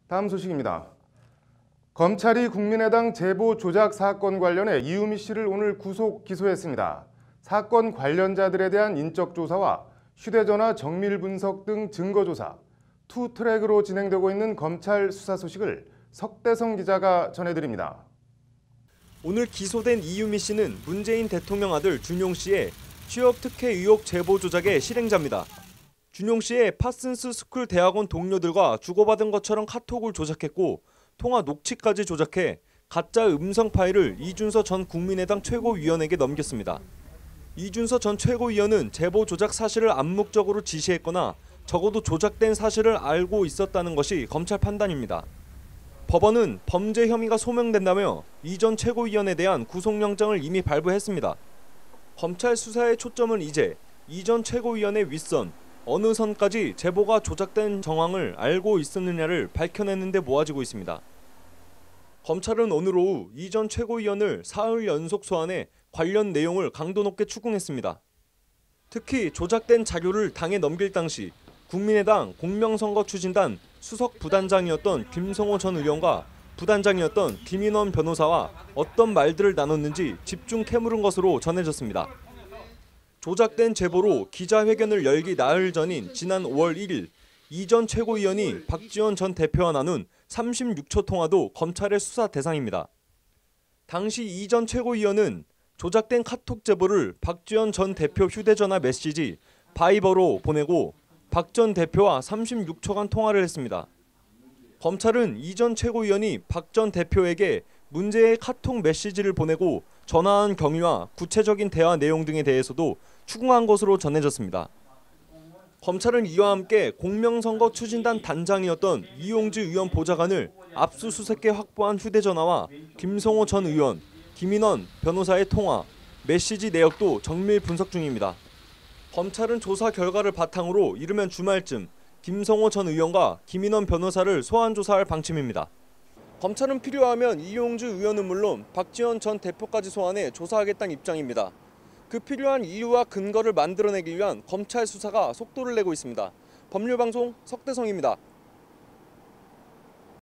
다음 소식입니다. 검찰이 국민의당 제보 조작 사건 관련해 이유미 씨를 오늘 구속 기소했습니다. 사건 관련자들에 대한 인적 조사와 휴대전화 정밀 분석 등 증거 조사, 투 트랙으로 진행되고 있는 검찰 수사 소식을 석대성 기자가 전해드립니다. 오늘 기소된 이유미 씨는 문재인 대통령 아들 준용 씨의 취업 특혜 의혹 제보 조작의 실행자입니다. 준용 씨의 파슨스 스쿨 대학원 동료들과 주고받은 것처럼 카톡을 조작했고 통화 녹취까지 조작해 가짜 음성 파일을 이준서 전 국민의당 최고위원에게 넘겼습니다. 이준서 전 최고위원은 제보 조작 사실을 암묵적으로 지시했거나 적어도 조작된 사실을 알고 있었다는 것이 검찰 판단입니다. 법원은 범죄 혐의가 소명된다며 이 전 최고위원에 대한 구속영장을 이미 발부했습니다. 검찰 수사의 초점은 이제 이 전 최고위원의 윗선, 어느 선까지 제보가 조작된 정황을 알고 있었느냐를 밝혀내는 데 모아지고 있습니다. 검찰은 오늘 오후 이 전 최고위원을 사흘 연속 소환해 관련 내용을 강도 높게 추궁했습니다. 특히 조작된 자료를 당에 넘길 당시 국민의당 공명선거 추진단 수석 부단장이었던 김성호 전 의원과 부단장이었던 김인원 변호사와 어떤 말들을 나눴는지 집중 캐물은 것으로 전해졌습니다. 조작된 제보로 기자회견을 열기 나흘 전인 지난 5월 1일 이 전 최고위원이 박지원 전 대표와 나눈 36초 통화도 검찰의 수사 대상입니다. 당시 이 전 최고위원은 조작된 카톡 제보를 박지원 전 대표 휴대전화 메시지 바이버로 보내고 박 전 대표와 36초간 통화를 했습니다. 검찰은 이 전 최고위원이 박 전 대표에게 문제의 카톡 메시지를 보내고 전화한 경위와 구체적인 대화 내용 등에 대해서도 추궁한 것으로 전해졌습니다. 검찰은 이와 함께 공명선거 추진단 단장이었던 이용주 의원 보좌관을 압수수색해 확보한 휴대전화와 김성호 전 의원, 김인원 변호사의 통화, 메시지 내역도 정밀 분석 중입니다. 검찰은 조사 결과를 바탕으로 이르면 주말쯤 김성호 전 의원과 김인원 변호사를 소환 조사할 방침입니다. 검찰은 필요하면 이용주 의원은 물론 박지원 전 대표까지 소환해 조사하겠다는 입장입니다. 그 필요한 이유와 근거를 만들어내기 위한 검찰 수사가 속도를 내고 있습니다. 법률방송 석대성입니다.